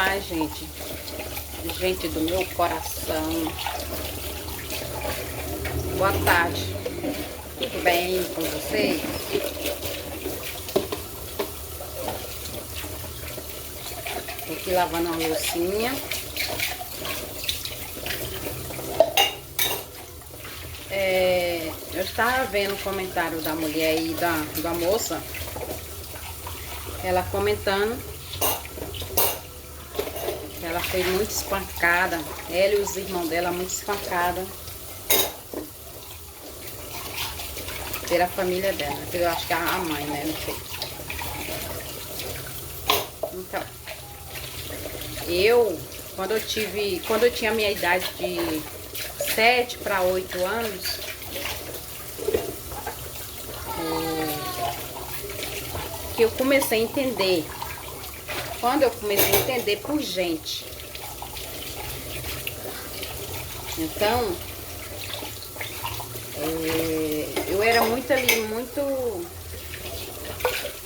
Olá, gente. Gente do meu coração. Boa tarde. Tudo bem com vocês? Tô aqui lavando a loucinha. Eu estava vendo o comentário da mulher aí, da moça. Ela comentando que ela foi muito espancada. Ela e os irmãos dela muito espancada pela família dela. Eu acho que é a mãe, né? Não sei. Então, quando eu tinha a minha idade de 7 para 8 anos, que eu comecei a entender. Quando eu comecei a entender por gente. Então, eu era muito ali,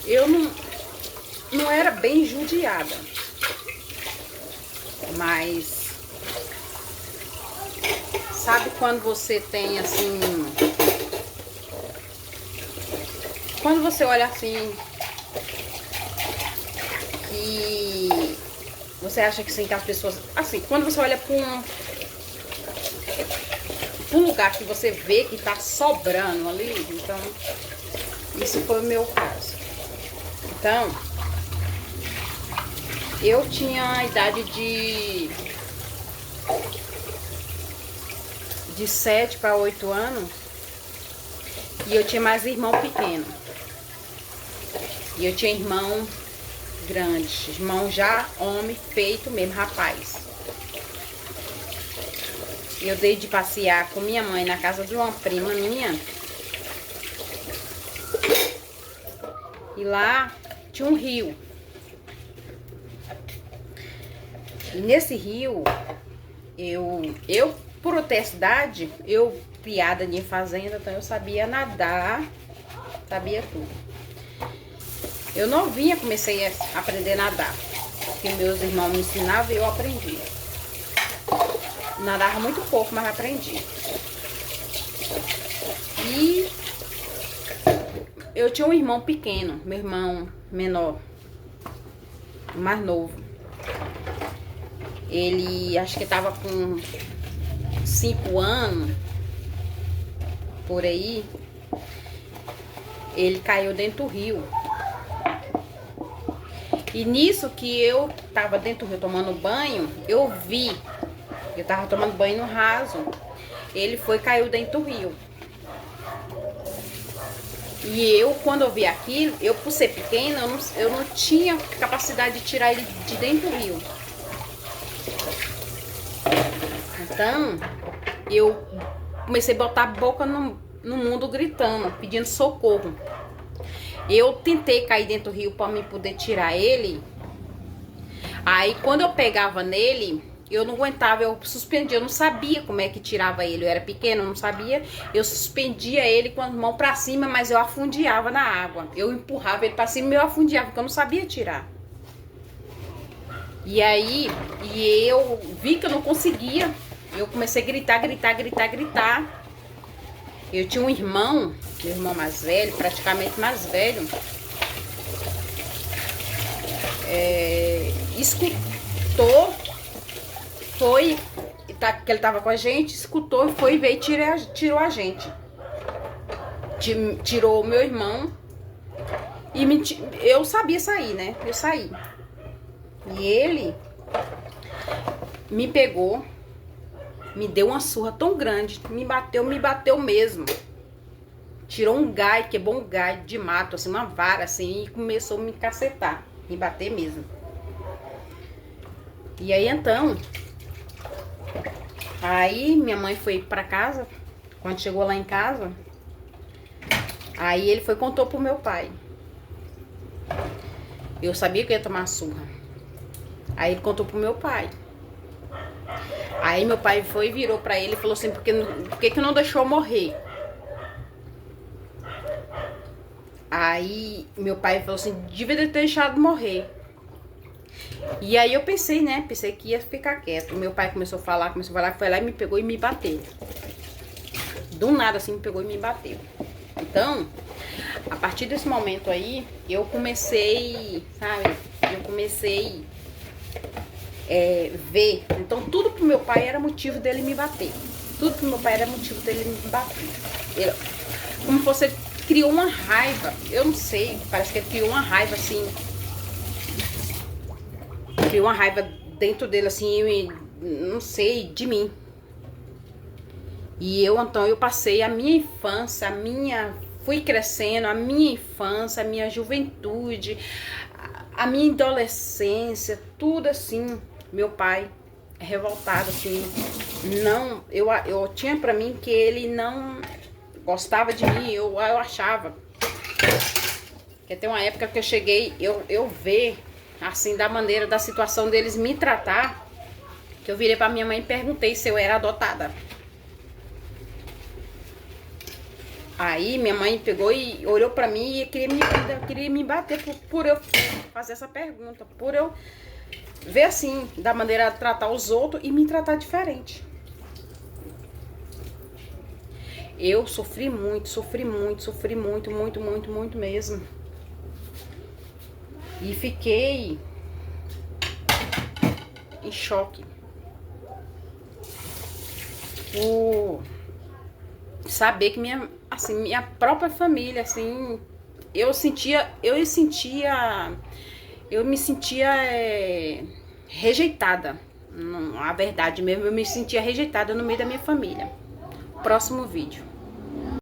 eu não era bem judiada, mas sabe quando você tem assim, quando você olha assim e você acha que sim, que as pessoas, assim, quando você olha para um lugar que você vê que tá sobrando ali, então isso foi o meu caso. Então, eu tinha a idade de 7 para 8 anos e eu tinha mais irmão pequeno. E eu tinha irmão grande, irmão já homem, feito mesmo, rapaz. Eu dei de passear com minha mãe na casa de uma prima minha. E lá tinha um rio. E nesse rio, eu por outra cidade, eu criada em fazenda, então eu sabia nadar, sabia tudo. Eu novinha comecei a aprender a nadar, porque meus irmãos me ensinavam e eu aprendi. Nadava muito pouco, mas aprendi. E eu tinha um irmão pequeno, meu irmão menor, mais novo. Ele, acho que tava com 5 anos, por aí. Ele caiu dentro do rio. E nisso que eu tava dentro do rio tomando banho, eu vi. Eu tava tomando banho no raso. Ele caiu dentro do rio. E eu, quando eu vi aquilo, eu por ser pequena, eu não tinha capacidade de tirar ele de dentro do rio. Então, eu comecei a botar a boca no mundo gritando, pedindo socorro. Eu tentei cair dentro do rio para me poder tirar ele. Aí, quando eu pegava nele, eu não aguentava, eu suspendia, eu não sabia como é que tirava ele. Eu era pequena, eu não sabia. Eu suspendia ele com as mãos pra cima, mas eu afundiava na água. Eu empurrava ele pra cima e eu afundiava, porque eu não sabia tirar. E aí, eu vi que eu não conseguia. Eu comecei a gritar. Eu tinha um irmão, meu irmão mais velho, praticamente mais velho. Escutou, foi, que ele tava com a gente, escutou, foi, veio e tirou a gente. Tirou o meu irmão e eu sabia sair, né? Eu saí. E ele me pegou, me deu uma surra tão grande, me bateu mesmo. Tirou um gai, quebrou um gai de mato, assim, uma vara, assim, e começou a me cacetar, me bater mesmo. E aí, então, aí minha mãe foi pra casa, quando chegou lá em casa, aí ele contou pro meu pai. Eu sabia que eu ia tomar surra. Aí ele contou pro meu pai. Aí meu pai virou pra ele e falou assim, por que não deixou eu morrer? Aí meu pai falou assim, devia ter deixado morrer. E aí eu pensei, né? Pensei que ia ficar quieto. Meu pai começou a falar, foi lá e me pegou e me bateu. Do nada, assim, me pegou e me bateu. Então, a partir desse momento aí, eu comecei, sabe? Eu comecei ver. Então, tudo pro meu pai era motivo dele me bater. Tudo pro meu pai era motivo dele me bater. Como se fosse, ele criou uma raiva. Eu não sei, parece que ele criou uma raiva, assim. Criou uma raiva dentro dele, assim, não sei, de mim. E então, eu passei a minha infância, fui crescendo, a minha infância, a minha juventude, a minha adolescência, tudo assim. Meu pai é revoltado, assim, não, eu tinha pra mim que ele não gostava de mim, eu achava. Porque tem uma época que eu cheguei, eu ver, assim, da situação deles me tratar, que eu virei pra minha mãe e perguntei se eu era adotada. Aí minha mãe pegou e olhou pra mim e queria me bater por eu fazer essa pergunta, por eu ver assim, da maneira de tratar os outros e me tratar diferente. Eu sofri muito mesmo. E fiquei em choque. Por saber que minha própria família, assim, eu me sentia rejeitada. A verdade mesmo, eu me sentia rejeitada no meio da minha família. Próximo vídeo.